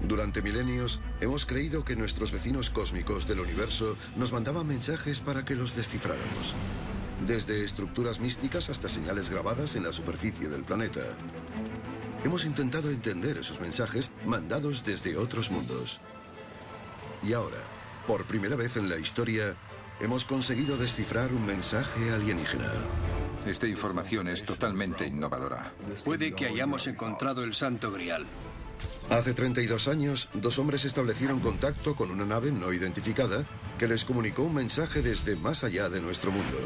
Durante milenios, hemos creído que nuestros vecinos cósmicos del universo nos mandaban mensajes para que los descifráramos. Desde estructuras místicas hasta señales grabadas en la superficie del planeta. Hemos intentado entender esos mensajes mandados desde otros mundos. Y ahora, por primera vez en la historia, hemos conseguido descifrar un mensaje alienígena. Esta información es totalmente innovadora. Puede que hayamos encontrado el Santo Grial. Hace 32 años, dos hombres establecieron contacto con una nave no identificada que les comunicó un mensaje desde más allá de nuestro mundo.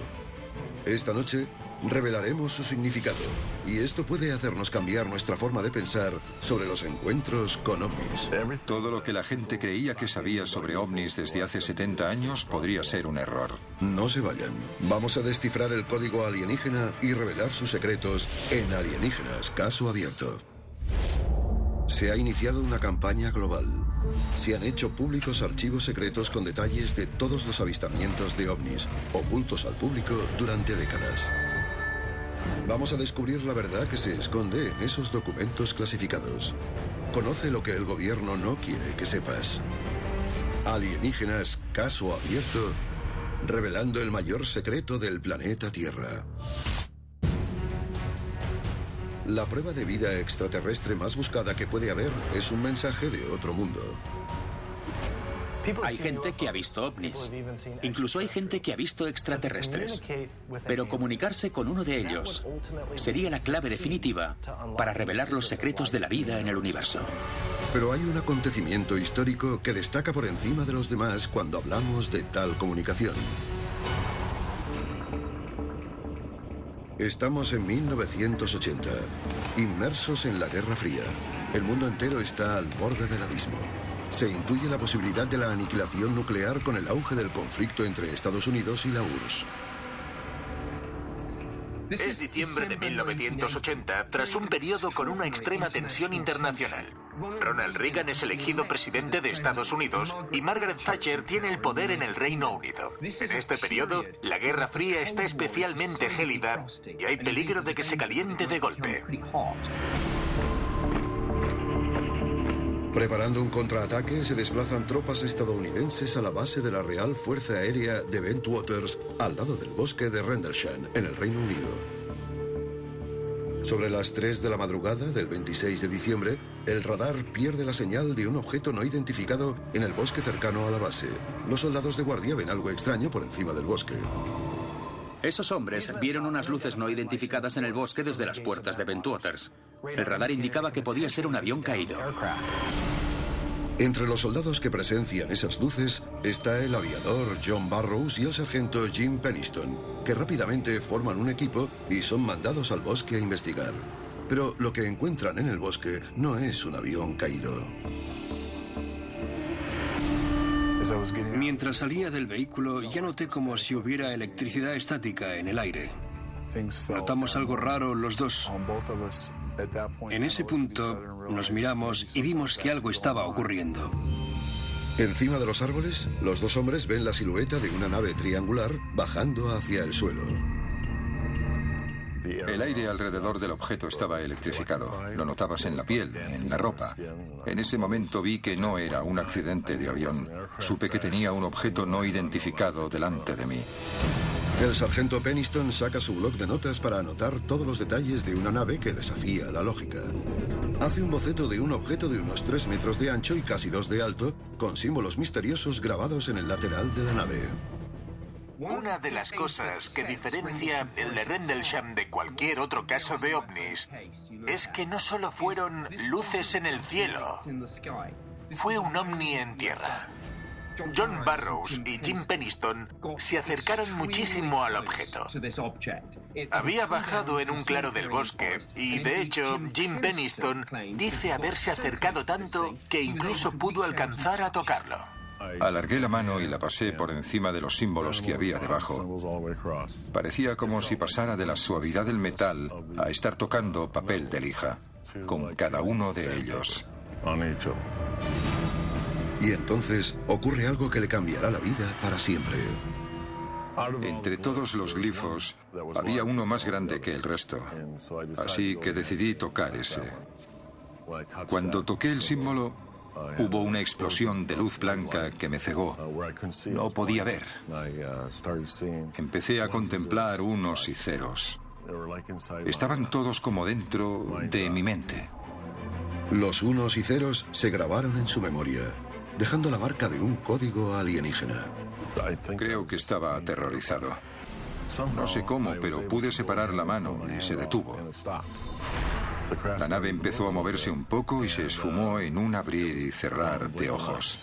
Esta noche revelaremos su significado, y esto puede hacernos cambiar nuestra forma de pensar sobre los encuentros con ovnis. Todo lo que la gente creía que sabía sobre ovnis desde hace 70 años podría ser un error. No se vayan. Vamos a descifrar el código alienígena y revelar sus secretos en Alienígenas Caso Abierto. Se ha iniciado una campaña global. Se han hecho públicos archivos secretos con detalles de todos los avistamientos de ovnis, ocultos al público durante décadas. Vamos a descubrir la verdad que se esconde en esos documentos clasificados. Conoce lo que el gobierno no quiere que sepas. Alienígenas Caso Abierto, revelando el mayor secreto del planeta Tierra. La prueba de vida extraterrestre más buscada que puede haber es un mensaje de otro mundo. Hay gente que ha visto ovnis. Incluso hay gente que ha visto extraterrestres. Pero comunicarse con uno de ellos sería la clave definitiva para revelar los secretos de la vida en el universo. Pero hay un acontecimiento histórico que destaca por encima de los demás cuando hablamos de tal comunicación. Estamos en 1980, inmersos en la Guerra Fría. El mundo entero está al borde del abismo. Se intuye la posibilidad de la aniquilación nuclear con el auge del conflicto entre Estados Unidos y la URSS. Es diciembre de 1980, tras un periodo con una extrema tensión internacional. Ronald Reagan es elegido presidente de Estados Unidos y Margaret Thatcher tiene el poder en el Reino Unido. En este periodo, la Guerra Fría está especialmente gélida y hay peligro de que se caliente de golpe. Preparando un contraataque, se desplazan tropas estadounidenses a la base de la Real Fuerza Aérea de Bentwaters, al lado del bosque de Rendlesham, en el Reino Unido. Sobre las 3 de la madrugada del 26 de diciembre, el radar pierde la señal de un objeto no identificado en el bosque cercano a la base. Los soldados de guardia ven algo extraño por encima del bosque. Esos hombres vieron unas luces no identificadas en el bosque desde las puertas de Bentwaters. El radar indicaba que podía ser un avión caído. Entre los soldados que presencian esas luces está el aviador John Burroughs y el sargento Jim Penniston, que rápidamente forman un equipo y son mandados al bosque a investigar. Pero lo que encuentran en el bosque no es un avión caído. Mientras salía del vehículo, ya noté como si hubiera electricidad estática en el aire. Notamos algo raro los dos. En ese punto nos miramos y vimos que algo estaba ocurriendo. Encima de los árboles, los dos hombres ven la silueta de una nave triangular bajando hacia el suelo. El aire alrededor del objeto estaba electrificado. Lo notabas en la piel, en la ropa. En ese momento vi que no era un accidente de avión. Supe que tenía un objeto no identificado delante de mí. El sargento Penniston saca su bloc de notas para anotar todos los detalles de una nave que desafía la lógica. Hace un boceto de un objeto de unos 3 metros de ancho y casi 2 de alto, con símbolos misteriosos grabados en el lateral de la nave. Una de las cosas que diferencia el de Rendlesham de cualquier otro caso de ovnis es que no solo fueron luces en el cielo, fue un ovni en tierra. John Burroughs y Jim Penniston se acercaron muchísimo al objeto. Había bajado en un claro del bosque y, de hecho, Jim Penniston dice haberse acercado tanto que incluso pudo alcanzar a tocarlo. Alargué la mano y la pasé por encima de los símbolos que había debajo. Parecía como si pasara de la suavidad del metal a estar tocando papel de lija, con cada uno de ellos. Y entonces ocurre algo que le cambiará la vida para siempre. Entre todos los glifos había uno más grande que el resto, así que decidí tocar ese. Cuando toqué el símbolo, Hubo una explosión de luz blanca que me cegó. No podía ver. Empecé a contemplar unos y ceros. Estaban todos como dentro de mi mente. Los unos y ceros se grabaron en su memoria, dejando la marca de un código alienígena. Creo que estaba aterrorizado. No sé cómo, pero pude separar la mano y se detuvo. La nave empezó a moverse un poco y se esfumó en un abrir y cerrar de ojos.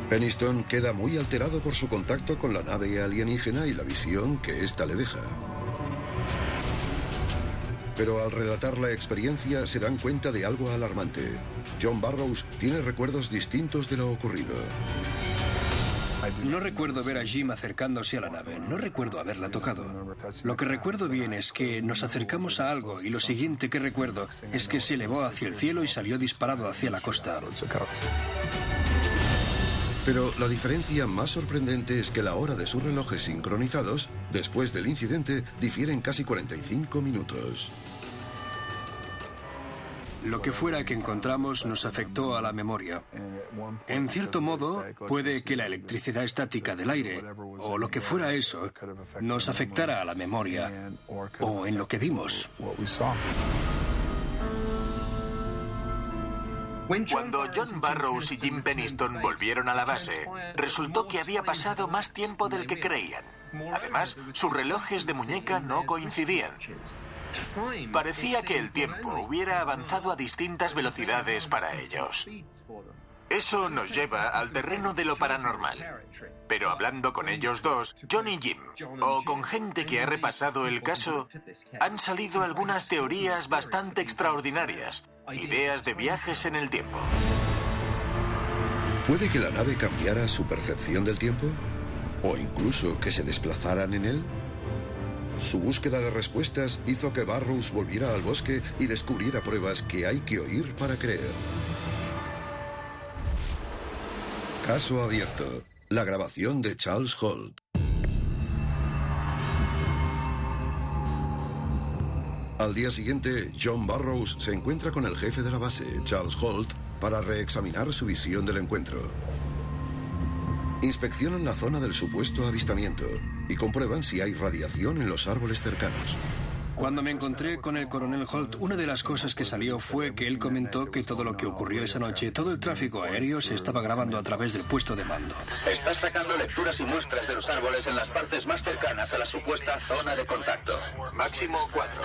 Peniston queda muy alterado por su contacto con la nave alienígena y la visión que ésta le deja. Pero al relatar la experiencia se dan cuenta de algo alarmante. John Burroughs tiene recuerdos distintos de lo ocurrido. No recuerdo ver a Jim acercándose a la nave. No recuerdo haberla tocado. Lo que recuerdo bien es que nos acercamos a algo y lo siguiente que recuerdo es que se elevó hacia el cielo y salió disparado hacia la costa. Pero la diferencia más sorprendente es que la hora de sus relojes sincronizados, después del incidente, difieren casi 45 minutos. Lo que fuera que encontramos nos afectó a la memoria. En cierto modo, puede que la electricidad estática del aire, o lo que fuera eso, nos afectara a la memoria, o en lo que vimos. Cuando John Burroughs y Jim Peniston volvieron a la base, resultó que había pasado más tiempo del que creían. Además, sus relojes de muñeca no coincidían. Parecía que el tiempo hubiera avanzado a distintas velocidades para ellos. Eso nos lleva al terreno de lo paranormal. Pero hablando con ellos dos, John y Jim, o con gente que ha repasado el caso, han salido algunas teorías bastante extraordinarias, ideas de viajes en el tiempo. ¿Puede que la nave cambiara su percepción del tiempo? ¿O incluso que se desplazaran en él? Su búsqueda de respuestas hizo que Burroughs volviera al bosque y descubriera pruebas que hay que oír para creer. Caso abierto. La grabación de Charles Holt. Al día siguiente, John Burroughs se encuentra con el jefe de la base, Charles Holt, para reexaminar su visión del encuentro. Inspeccionan la zona del supuesto avistamiento y comprueban si hay radiación en los árboles cercanos. Cuando me encontré con el coronel Holt, una de las cosas que salió fue que él comentó que todo lo que ocurrió esa noche, todo el tráfico aéreo se estaba grabando a través del puesto de mando. Estás sacando lecturas y muestras de los árboles en las partes más cercanas a la supuesta zona de contacto. Máximo 4.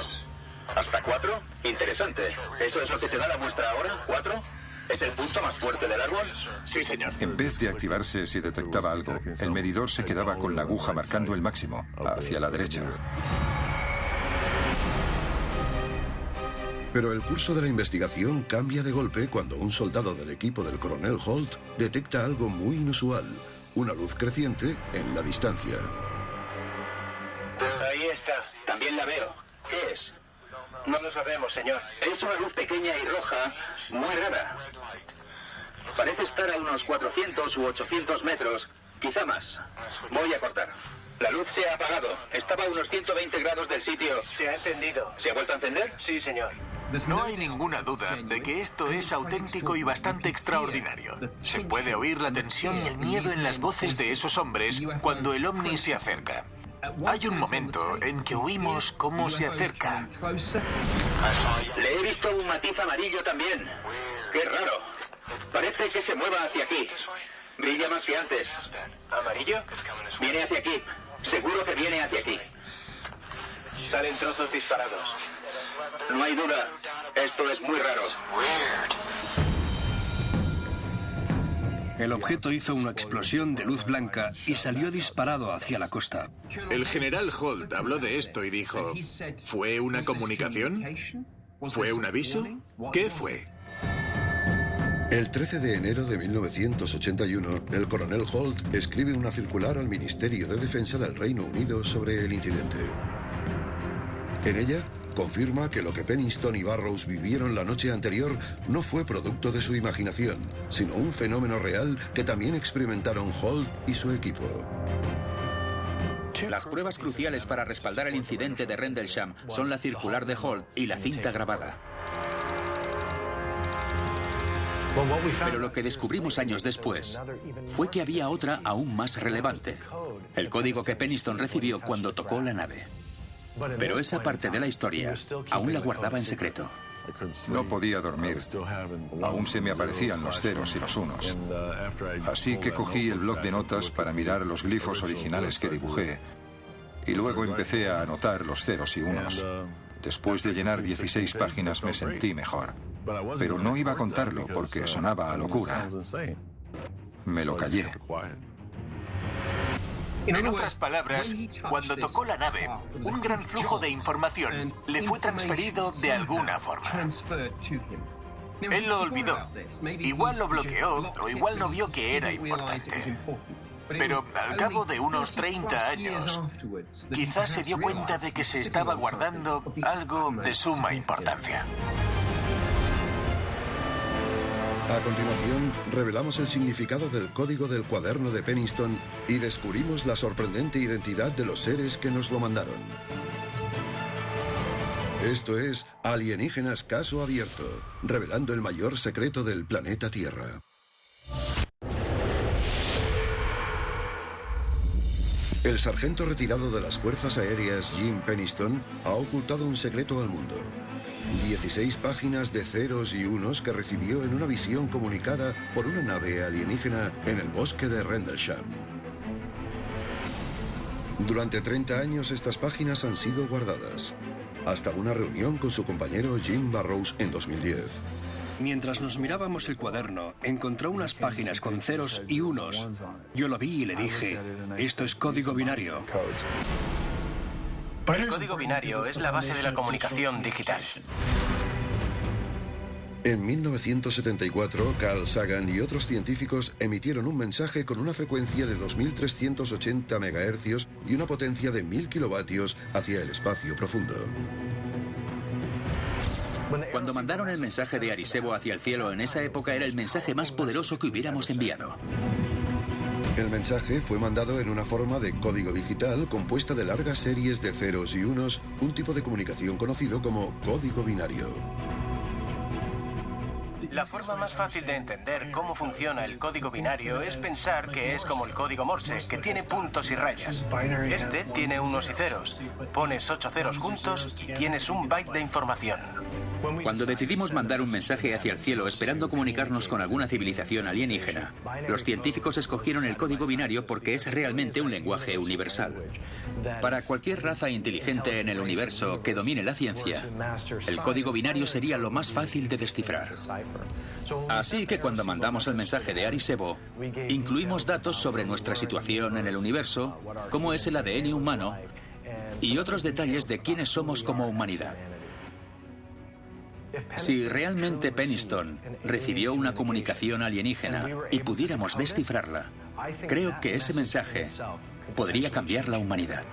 ¿Hasta 4? Interesante. ¿Eso es lo que te da la muestra ahora? ¿4? ¿Es el punto más fuerte del árbol? Sí, señor. En vez de activarse si detectaba algo, el medidor se quedaba con la aguja marcando el máximo, hacia la derecha. Pero el curso de la investigación cambia de golpe cuando un soldado del equipo del coronel Holt detecta algo muy inusual, una luz creciente en la distancia. Ahí está. También la veo. ¿Qué es? No lo sabemos, señor. Es una luz pequeña y roja, muy rara. Parece estar a unos 400 u 800 metros, quizá más. Voy a cortar. La luz se ha apagado. Estaba a unos 120 grados del sitio. Se ha encendido. ¿Se ha vuelto a encender? Sí, señor. No hay ninguna duda de que esto es auténtico y bastante extraordinario. Se puede oír la tensión y el miedo en las voces de esos hombres cuando el ovni se acerca. Hay un momento en que oímos cómo se acerca. Le he visto un matiz amarillo también. ¡Qué raro! Parece que se mueva hacia aquí. Brilla más que antes. ¿Amarillo? Viene hacia aquí. Seguro que viene hacia aquí. Salen trozos disparados. No hay duda. Esto es muy raro. El objeto hizo una explosión de luz blanca y salió disparado hacia la costa. El general Holt habló de esto y dijo, ¿fue una comunicación? ¿Fue un aviso? ¿Qué fue? El 13 de enero de 1981, el coronel Holt escribe una circular al Ministerio de Defensa del Reino Unido sobre el incidente. En ella, confirma que lo que Peniston y Burroughs vivieron la noche anterior no fue producto de su imaginación, sino un fenómeno real que también experimentaron Holt y su equipo. Las pruebas cruciales para respaldar el incidente de Rendlesham son la circular de Holt y la cinta grabada. Pero lo que descubrimos años después fue que había otra aún más relevante, el código que Penniston recibió cuando tocó la nave. Pero esa parte de la historia aún la guardaba en secreto. No podía dormir. Aún se me aparecían los ceros y los unos. Así que cogí el bloc de notas para mirar los glifos originales que dibujé. Y luego empecé a anotar los ceros y unos. Después de llenar 16 páginas me sentí mejor. Pero no iba a contarlo porque sonaba a locura. Me lo callé. En otras palabras, cuando tocó la nave, un gran flujo de información le fue transferido de alguna forma. Él lo olvidó. Igual lo bloqueó o igual no vio que era importante. Pero al cabo de unos 30 años, quizás se dio cuenta de que se estaba guardando algo de suma importancia. A continuación, revelamos el significado del código del cuaderno de Penniston y descubrimos la sorprendente identidad de los seres que nos lo mandaron. Esto es Alienígenas Caso Abierto, revelando el mayor secreto del planeta Tierra. El sargento retirado de las Fuerzas Aéreas Jim Penniston ha ocultado un secreto al mundo. 16 páginas de ceros y unos que recibió en una visión comunicada por una nave alienígena en el bosque de Rendlesham. Durante 30 años estas páginas han sido guardadas, hasta una reunión con su compañero Jim Burrows en 2010. Mientras nos mirábamos el cuaderno, encontró unas páginas con ceros y unos. Yo lo vi y le dije, esto es código binario. El código binario es la base de la comunicación digital. En 1974, Carl Sagan y otros científicos emitieron un mensaje con una frecuencia de 2380 MHz y una potencia de 1000 kilovatios hacia el espacio profundo. Cuando mandaron el mensaje de Arecibo hacia el cielo en esa época era el mensaje más poderoso que hubiéramos enviado. El mensaje fue mandado en una forma de código digital compuesta de largas series de ceros y unos, un tipo de comunicación conocido como código binario. La forma más fácil de entender cómo funciona el código binario es pensar que es como el código Morse, que tiene puntos y rayas. Este tiene unos y ceros. Pones 8 ceros juntos y tienes un byte de información. Cuando decidimos mandar un mensaje hacia el cielo esperando comunicarnos con alguna civilización alienígena, los científicos escogieron el código binario porque es realmente un lenguaje universal. Para cualquier raza inteligente en el universo que domine la ciencia, el código binario sería lo más fácil de descifrar. Así que cuando mandamos el mensaje de Arecibo, incluimos datos sobre nuestra situación en el universo, cómo es el ADN humano y otros detalles de quiénes somos como humanidad. Si realmente Penniston recibió una comunicación alienígena y pudiéramos descifrarla, creo que ese mensaje podría cambiar la humanidad.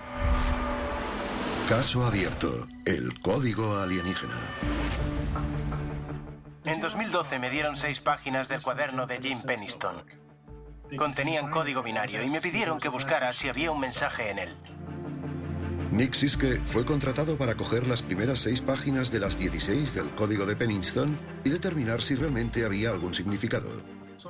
Caso abierto, el código alienígena. En 2012 me dieron 6 páginas del cuaderno de Jim Penniston. Contenían código binario y me pidieron que buscara si había un mensaje en él. Nick Siske fue contratado para coger las primeras 6 páginas de las 16 del código de Penniston y determinar si realmente había algún significado.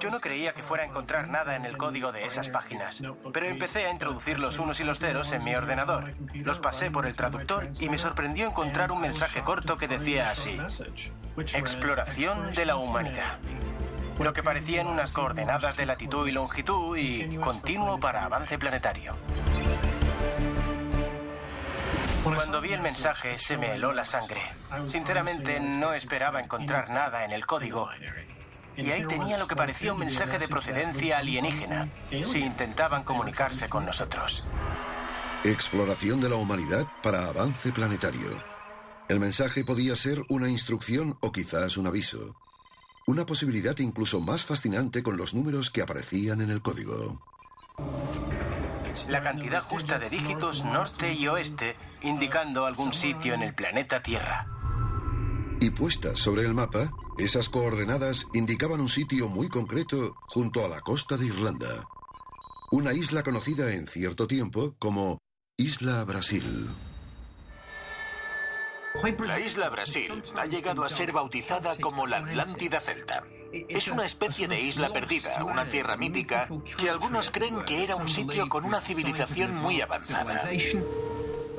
Yo no creía que fuera a encontrar nada en el código de esas páginas, pero empecé a introducir los unos y los ceros en mi ordenador. Los pasé por el traductor y me sorprendió encontrar un mensaje corto que decía así: exploración de la humanidad. Lo que parecían unas coordenadas de latitud y longitud y continuo para avance planetario. Cuando vi el mensaje se me heló la sangre. Sinceramente no esperaba encontrar nada en el código. Y ahí tenía lo que parecía un mensaje de procedencia alienígena, si intentaban comunicarse con nosotros. Exploración de la humanidad para avance planetario. El mensaje podía ser una instrucción o quizás un aviso. Una posibilidad incluso más fascinante con los números que aparecían en el código. La cantidad justa de dígitos norte y oeste, indicando algún sitio en el planeta Tierra. Y puestas sobre el mapa, esas coordenadas indicaban un sitio muy concreto junto a la costa de Irlanda. Una isla conocida en cierto tiempo como Isla Brasil. La isla Brasil ha llegado a ser bautizada como la Atlántida celta. Es una especie de isla perdida, una tierra mítica, que algunos creen que era un sitio con una civilización muy avanzada.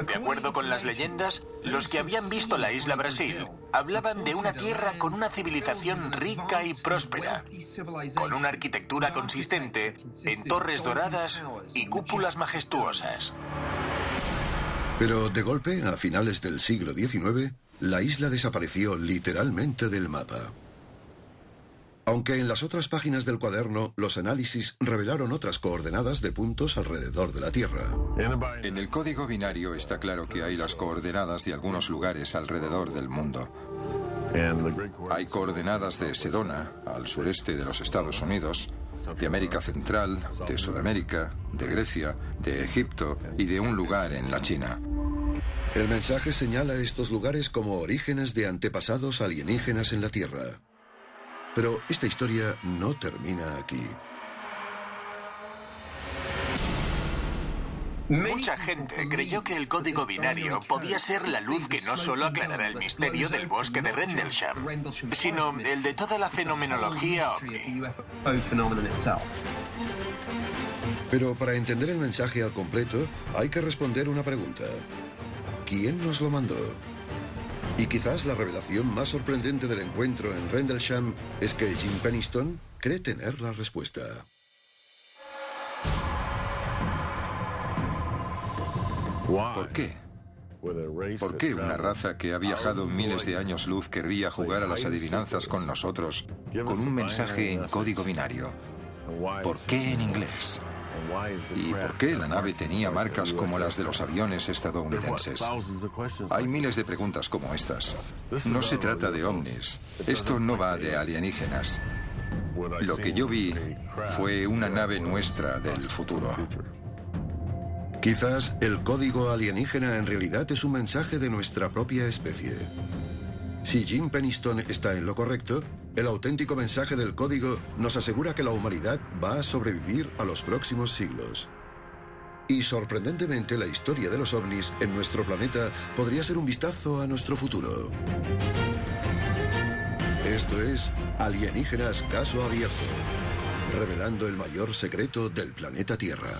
De acuerdo con las leyendas, los que habían visto la isla Brasil hablaban de una tierra con una civilización rica y próspera, con una arquitectura consistente, en torres doradas y cúpulas majestuosas. Pero de golpe, a finales del siglo XIX, la isla desapareció literalmente del mapa. Aunque en las otras páginas del cuaderno los análisis revelaron otras coordenadas de puntos alrededor de la Tierra. En el código binario está claro que hay las coordenadas de algunos lugares alrededor del mundo. Hay coordenadas de Sedona, al sureste de los Estados Unidos, de América Central, de Sudamérica, de Grecia, de Egipto y de un lugar en la China. El mensaje señala estos lugares como orígenes de antepasados alienígenas en la Tierra. Pero esta historia no termina aquí. Mucha gente creyó que el código binario podía ser la luz que no solo aclarará el misterio del bosque de Rendlesham, sino el de toda la fenomenología ovni. Pero para entender el mensaje al completo, hay que responder una pregunta. ¿Quién nos lo mandó? Y quizás la revelación más sorprendente del encuentro en Rendlesham es que Jim Penniston cree tener la respuesta. ¿Por qué? ¿Por qué una raza que ha viajado miles de años luz querría jugar a las adivinanzas con nosotros con un mensaje en código binario? ¿Por qué en inglés? ¿Y por qué la nave tenía marcas como las de los aviones estadounidenses? Hay miles de preguntas como estas. No se trata de ovnis. Esto no va de alienígenas. Lo que yo vi fue una nave nuestra del futuro. Quizás el código alienígena en realidad es un mensaje de nuestra propia especie. Si Jim Penniston está en lo correcto, el auténtico mensaje del código nos asegura que la humanidad va a sobrevivir a los próximos siglos. Y sorprendentemente, la historia de los ovnis en nuestro planeta podría ser un vistazo a nuestro futuro. Esto es Alienígenas Caso Abierto, revelando el mayor secreto del planeta Tierra.